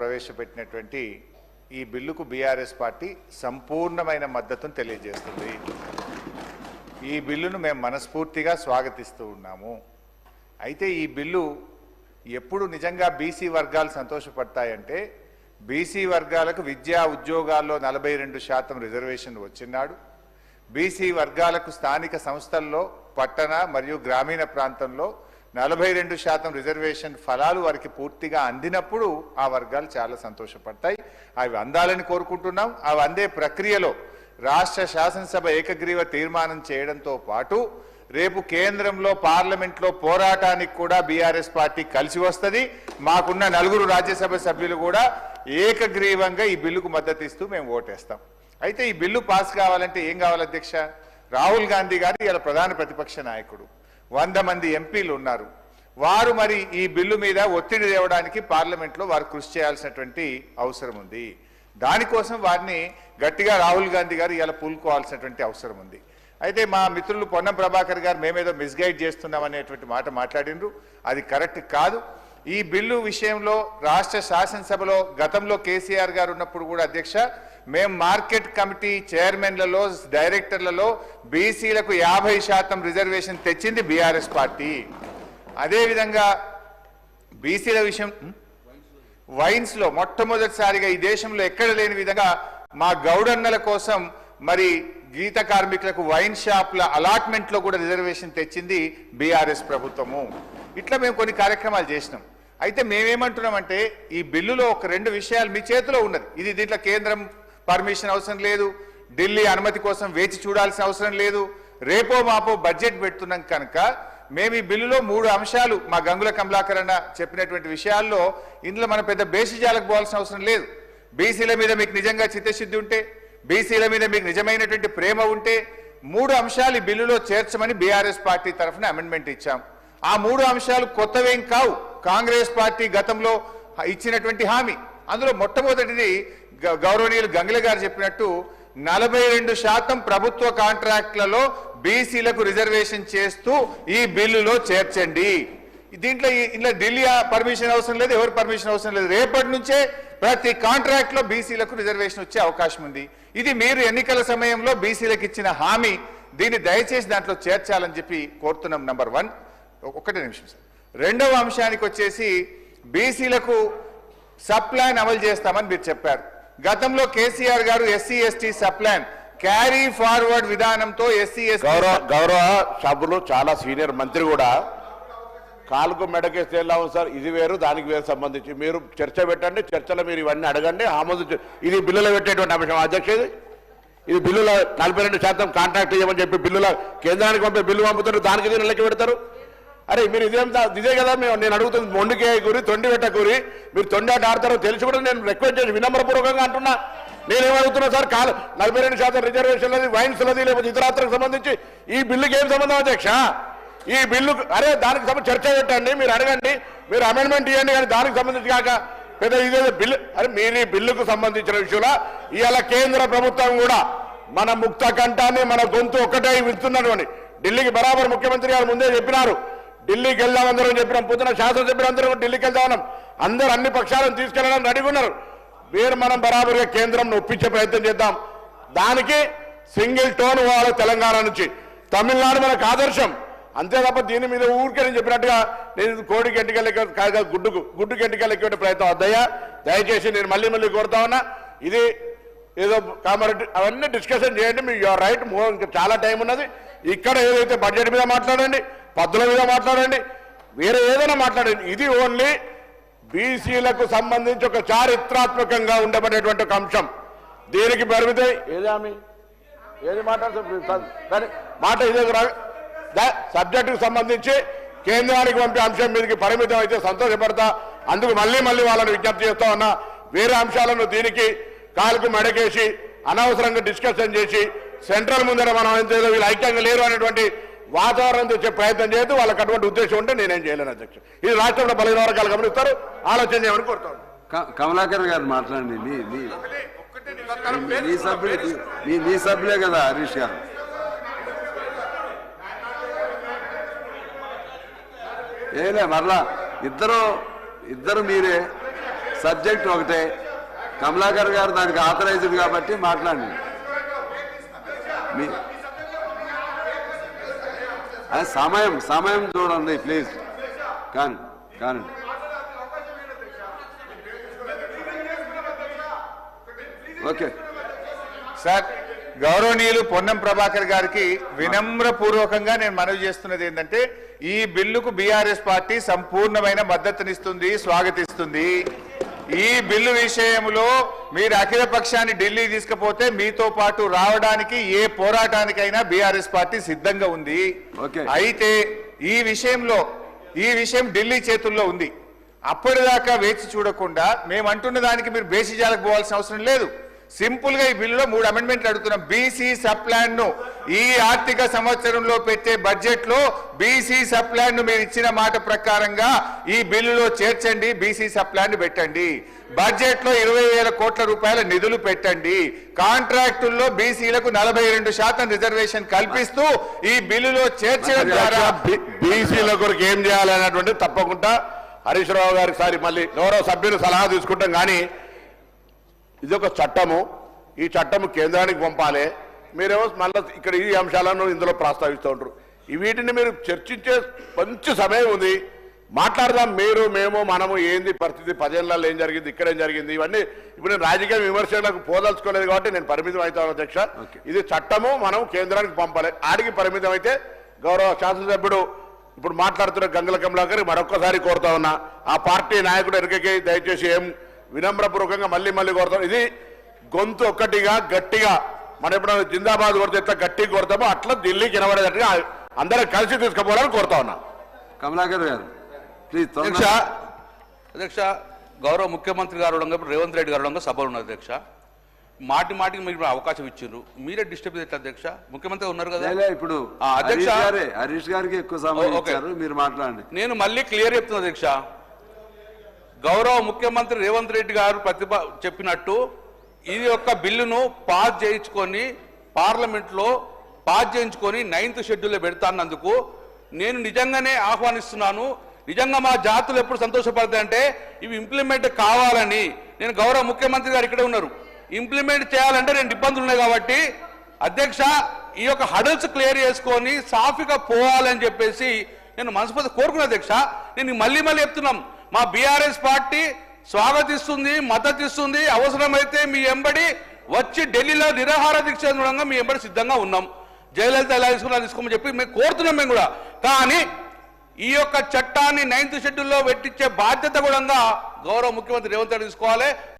ప్రవేశపెట్టినటువంటి ఈ బిల్లుకు బీఆర్ఎస్ పార్టీ సంపూర్ణమైన మద్దతును తెలియజేస్తుంది. ఈ బిల్లును మేము మనస్ఫూర్తిగా స్వాగతిస్తూ ఉన్నాము. అయితే ఈ బిల్లు ఎప్పుడు నిజంగా బీసీ వర్గాలు సంతోషపడతాయంటే బీసీ వర్గాలకు విద్యా ఉద్యోగాల్లో 42% రిజర్వేషన్ వచ్చినాడు. బీసీ వర్గాలకు స్థానిక సంస్థల్లో పట్టణ మరియు గ్రామీణ ప్రాంతంలో 42% రిజర్వేషన్ ఫలాలు వారికి పూర్తిగా అందినప్పుడు ఆ వర్గాలు చాలా సంతోషపడతాయి. అవి అందాలని కోరుకుంటున్నాం. అవి అందే ప్రక్రియలో రాష్ట్ర శాసనసభ ఏకగ్రీవ తీర్మానం చేయడంతో పాటు రేపు కేంద్రంలో పార్లమెంట్లో పోరాటానికి కూడా బీఆర్ఎస్ పార్టీ కలిసి వస్తుంది. మాకున్న 4 రాజ్యసభ సభ్యులు కూడా ఏకగ్రీవంగా ఈ బిల్లుకు మద్దతు ఇస్తూ మేము ఓటేస్తాం. అయితే ఈ బిల్లు పాస్ కావాలంటే ఏం కావాలి అధ్యక్ష? రాహుల్ గాంధీ గారు ఇలా ప్రధాన ప్రతిపక్ష నాయకుడు, 100 మంది ఎంపీలు ఉన్నారు. వారు మరి ఈ బిల్లు మీద ఒత్తిడి తేవడానికి పార్లమెంట్లో వారు కృషి చేయాల్సినటువంటి అవసరం ఉంది. దానికోసం వారిని గట్టిగా రాహుల్ గాంధీ గారు ఇలా పూనుకోవాల్సినటువంటి అవసరం ఉంది. అయితే మా మిత్రులు పొన్నం ప్రభాకర్ గారు మేమేదో మిస్గైడ్ చేస్తున్నాం అనేటువంటి మాట మాట్లాడినరు. అది కరెక్ట్ కాదు. ఈ బిల్లు విషయంలో రాష్ట్ర శాసనసభలో గతంలో కేసీఆర్ గారు ఉన్నప్పుడు కూడా అధ్యక్ష మేము మార్కెట్ కమిటీ చైర్మన్లలో డైరెక్టర్లలో బీసీలకు 50% రిజర్వేషన్ తెచ్చింది బీఆర్ఎస్ పార్టీ. అదేవిధంగా బీసీల విషయం వైన్స్లో మొట్టమొదటిసారిగా ఈ దేశంలో ఎక్కడ లేని విధంగా మా గౌడన్నల కోసం మరి గీత కార్మికులకు వైన్ షాప్ల అలాట్మెంట్లో కూడా రిజర్వేషన్ తెచ్చింది బీఆర్ఎస్ ప్రభుత్వము. ఇట్లా మేము కొన్ని కార్యక్రమాలు చేసినాం. అయితే మేమేమంటున్నామంటే ఈ బిల్లులో ఒక 2 విషయాలు మీ చేతిలో ఉన్నది. ఇది దీంట్లో కేంద్రం పర్మిషన్ అవసరం లేదు, ఢిల్లీ అనుమతి కోసం వేచి చూడాల్సిన అవసరం లేదు. రేపో మాపో బడ్జెట్ పెడుతున్నాం కనుక మేము ఈ బిల్లులో 3 అంశాలు మా గంగుల కమలాకర్ అన్న చెప్పినటువంటి విషయాల్లో ఇందులో మనం పెద్ద బేసిజాలకు పోవాల్సిన అవసరం లేదు. బీసీల మీద మీకు నిజంగా చిత్తశుద్ధి ఉంటే, బీసీల మీద మీకు నిజమైనటువంటి ప్రేమ ఉంటే 3 అంశాలు ఈ బిల్లులో చేర్చమని బీఆర్ఎస్ పార్టీ తరఫున అమెండ్మెంట్ ఇచ్చాం. ఆ 3 అంశాలు కొత్తవేం కావు, కాంగ్రెస్ పార్టీ గతంలో ఇచ్చినటువంటి హామీ. అందులో మొట్టమొదటిది గౌరవనీయులు గంగుల గారు చెప్పినట్టు 42% ప్రభుత్వ కాంట్రాక్ట్లలో బీసీలకు రిజర్వేషన్ చేస్తూ ఈ బిల్లులో చేర్చండి. దీంట్లో ఇలా ఢిల్లీ పర్మిషన్ అవసరం లేదు, ఎవరు పర్మిషన్ అవసరం లేదు. రేపటి నుంచే ప్రతి కాంట్రాక్ట్ లో బీసీలకు రిజర్వేషన్ వచ్చే అవకాశం ఉంది. ఇది మీరు ఎన్నికల సమయంలో బీసీలకు ఇచ్చిన హామీ. దీన్ని దయచేసి దాంట్లో చేర్చాలని చెప్పి కోరుతున్నాం. నంబర్ 1. ఒకటే నిమిషం సార్. 2వ అంశానికి వచ్చేసి బీసీలకు సప్లాన్ అమలు చేస్తామని మీరు చెప్పారు. గతంలో కేసీఆర్ గారు SC ST subplan carry forward విధానంతో ఎస్సీ ఎస్టీ గౌరవ సభ్యులు చాలా సీనియర్ మంత్రి కూడా కాలుకు మెడకేస్తే ఎలా ఉంది సార్, ఇది వేరు దానికి వేరు సంబంధించి మీరు చర్చ పెట్టండి. చర్చలో మీరు ఇవన్నీ అడగండి. ఆమోదించు. ఇది బిల్లులో పెట్టేటువంటి అంశం అధ్యక్ష. ఇది బిల్లులో 42% కాంట్రాక్ట్ ఇవ్వమని చెప్పి బిల్లులో కేంద్రానికి పంపే బిల్లు పంపుతారు, దానికి దీన్ని లెక్క పెడతారు. అరే మీరు ఇదే కదా నేను అడుగుతుంది. మొండికే కూరి తొండి పెట్టకూరి మీరు తొండి ఆట ఆడతారో తెలిసి కూడా నేను రిక్వెస్ట్ చేసి వినమ్రపూర్వకంగా అంటున్నా. నేనేమడుగుతున్నా సార్, 42% రిజర్వేషన్లది, వైన్స్లది, లేకపోతే ఇతరాత్రకు సంబంధించి ఈ బిల్లుకి ఏం సంబంధం అధ్యక్ష? ఈ బిల్లు అరే దానికి సంబంధించి చర్చ పెట్టండి, మీరు అడగండి, మీరు అమెండ్మెంట్ ఇవ్వండి. కానీ దానికి సంబంధించి కాక పెద్ద ఇదే బిల్లు. అరే మీరు ఈ బిల్లుకు సంబంధించిన విషయంలో ఇవాళ కేంద్ర ప్రభుత్వం కూడా మన ముక్త కంఠాన్ని మన గొంతు ఒక్కటే వింటున్నాడు. ఢిల్లీకి బరాబర్ ముఖ్యమంత్రి గారు ముందే చెప్పినారు, ఢిల్లీకి వెళ్దాం అందరం చెప్పినాం. పొద్దున శాసనసభ్యులందరూ ఢిల్లీకి వెళ్దాం, అందరూ అన్ని పక్షాలను తీసుకెళ్లడానికి రెడీగా ఉన్నారు. వీరు మనం బరాబర్గా కేంద్రం ఒప్పించే ప్రయత్నం చేద్దాం. దానికి సింగిల్ టోన్ పోవాలి తెలంగాణ నుంచి. తమిళనాడు మనకు ఆదర్శం. అంతే తప్ప దీని మీద ఊరికే నేను చెప్పినట్టుగా నేను కోడికి ఎంటికలెక్క కాగా గుడ్డుకి ఎంటికలెక్కే ప్రయత్నం వద్దయ్యా. దయచేసి నేను మళ్ళీ కోరుతా ఉన్నా. ఇది ఏదో కామారెడ్డి అవన్నీ డిస్కషన్ చేయండి. Me your right. ఇంకా చాలా టైం ఉన్నది. ఇక్కడ ఏదైతే బడ్జెట్ మీద మాట్లాడండి, పద్దుల మీద మాట్లాడండి, వేరే ఏదైనా మాట్లాడండి. ఇది ఓన్లీ బీసీలకు సంబంధించి ఒక చారిత్రాత్మకంగా ఉండబడేటువంటి ఒక అంశం. దీనికి పరిమితి ఏది మాట్లాడుతుంది మాట ఇదే సబ్జెక్టుకు సంబంధించి కేంద్రానికి పంపే అంశం మీదకి పరిమితం అయితే సంతోషపడతా. అందుకు మళ్ళీ వాళ్ళని విజ్ఞప్తి చేస్తా ఉన్నా. వేరే అంశాలను దీనికి కాలుకు మెడకేసి అనవసరంగా డిస్కషన్ చేసి సెంట్రల్ ముందర మనం ఎంతో వీళ్ళు ఐక్యంగా లేరు అనేటువంటి వాతావరణం తెచ్చే ప్రయత్నం చేయొద్దు. వాళ్ళకి అటువంటి ఉద్దేశం ఉంటే నేనేం చేయలేను అధ్యక్ష. ఇది రాష్ట్రంలో బలహీన వర్గాలు గమనిస్తారు, ఆలోచన చేయమని కోరుతాను. కమలాకర్ గారు మాట్లాడండి. మీ సభ్యులే కదా హరీష్ గారు. ఏలే మరలా ఇద్దరు మీరే సబ్జెక్ట్ ఒకటే. కమలాకర్ గారు దానికి ఆథరైజ్డ్ కాబట్టి మాట్లాడండి. సమయం చూడండి ప్లీజ్. కానీ ఓకే సార్, గౌరవనీయులు పొన్నం ప్రభాకర్ గారికి వినమ్రపూర్వకంగా నేను మనవి చేస్తున్నది ఏంటంటే, ఈ బిల్లుకు బీఆర్ఎస్ పార్టీ సంపూర్ణమైన మద్దతునిస్తుంది, స్వాగతిస్తుంది. ఈ బిల్లు విషయంలో మీరు అఖిల పక్షాన్ని ఢిల్లీ తీసుకుపోతే మీతో పాటు రావడానికి ఏ పోరాటానికైనా బీఆర్ఎస్ పార్టీ సిద్ధంగా ఉంది. ఓకే. అయితే ఈ విషయం ఢిల్లీ చేతుల్లో ఉంది. అప్పటిదాకా వేచి చూడకుండా మేము అంటున్న దానికి మీరు బేసిజాలకు పోవాల్సిన అవసరం లేదు. సింపుల్ గా ఈ బిల్లులో 3 అమెండ్మెంట్లు అడుగుతున్నాం. బీసీ సబ్ ప్లాన్ ను ఈ ఆర్థిక సంవత్సరంలో పెట్టే బడ్జెట్ లో బీసీ సబ్ ప్లాన్ ను మీరు ఇచ్చిన మాట ప్రకారంగా ఈ బిల్లులో చేర్చండి. బీసీ సబ్ ప్లాన్ పెట్టండి. బడ్జెట్ లో 20,000 కోట్ల రూపాయల నిధులు పెట్టండి. కాంట్రాక్టుల్లో బీసీలకు 42% రిజర్వేషన్ కల్పిస్తూ ఈ బిల్లులో చేర్చడం ద్వారా బీసీల కొరకు ఏం చేయాలనేటువంటి తప్పకుండా హరీష్ రావు గారికి సారి మళ్ళీ గౌరవ సభ్యులు సలహా తీసుకుంటాం. కానీ ఇది ఒక చట్టము, ఈ చట్టము కేంద్రానికి పంపాలి. మీరేమో మళ్ళీ ఇక్కడ ఈ అంశాలను ఇందులో ప్రస్తావిస్తూ ఉంటారు. వీటిని మీరు చర్చించే మంచి సమయం ఉంది, మాట్లాడదాం. మీరు మేము మనము ఏంది పరిస్థితి, 10 ఏళ్లలో ఏం జరిగింది, ఇక్కడ ఏం జరిగింది, ఇవన్నీ ఇప్పుడు నేను రాజకీయ విమర్శలకు పోదలుచుకోలేదు కాబట్టి నేను పరిమితం అవుతాను అధ్యక్ష. ఇది చట్టము, మనం కేంద్రానికి పంపాలి. ఆడికి పరిమితం అయితే గౌరవ శాసనసభ్యుడు ఇప్పుడు మాట్లాడుతున్న గంగుల కమలాకర్ మరొక్కసారి కోరుతా ఉన్నా, ఆ పార్టీ నాయకుడు ఎరుకకి దయచేసి ఏం వినమ్రపూర్వకంగా మళ్ళీ కోరుతాం. ఇది గొంతు ఒక్కటిగా గట్టిగా మనం ఎప్పుడైనా జిందాబాద్ కొడితే ఎట్లా గట్టిగా కొడతామో అట్లా ఢిల్లీకి వినబడేటట్టుగా అందరూ కలిసి తీసుకుపోవాలని కోరుతా ఉన్నా. కమలాకర్ గారు ప్లీజ్. అధ్యక్ష, గౌరవ ముఖ్యమంత్రి గారు రేవంత్ రెడ్డి గారు సభలు ఉన్నారు అధ్యక్ష. మాటికి మీరు అవకాశం ఇచ్చారు, మీరే డిస్టర్బ్ చేస్తారు అధ్యక్ష. ముఖ్యమంత్రి ఉన్నారు కదా ఇప్పుడు అధ్యక్ష, హరీష్ గారికి ఎక్కువ సమయం ఇచ్చారు, మీరు మాట్లాడండి. నేను మళ్ళీ క్లియర్ చెప్తున్నా అధ్యక్ష. గౌరవ ముఖ్యమంత్రి రేవంత్ రెడ్డి గారు చెప్పినట్టు ఈ యొక్క బిల్లును పాస్ చేయించుకొని పార్లమెంట్లో పాస్ చేయించుకొని 9th షెడ్యూల్లో పెడతాన్నందుకు నేను నిజంగానే ఆహ్వానిస్తున్నాను. నిజంగా మా జాతులు ఎప్పుడు సంతోషపడతాయంటే ఇవి ఇంప్లిమెంట్ కావాలని. నేను గౌరవ ముఖ్యమంత్రి గారు ఇక్కడే ఉన్నారు, ఇంప్లిమెంట్ చేయాలంటే 2 ఇబ్బందులు ఉన్నాయి కాబట్టి అధ్యక్ష ఈ యొక్క హడల్స్ క్లియర్ చేసుకొని సాఫీగా పోవాలని చెప్పేసి నేను మనస్ఫూర్తి కోరుకున్నా అధ్యక్ష. నేను మళ్ళీ చెప్తున్నాం, మా బీఆర్ఎస్ పార్టీ స్వాగతిస్తుంది, మద్దతు ఇస్తుంది. అవసరమైతే మీ ఎంబడి వచ్చి ఢిల్లీలో నిరాహార దీక్ష చేయడంగా మీ ఎంబడి సిద్ధంగా ఉన్నాం. జయలలిత ఎలా తీసుకోమని చెప్పి మేము కోరుతున్నాం మేము కూడా. కానీ ఈ యొక్క చట్టాన్ని 9th షెడ్యూల్లో పెట్టించే బాధ్యత కూడా గౌరవ ముఖ్యమంత్రి రేవంత్ రెడ్డి తీసుకోవాలి.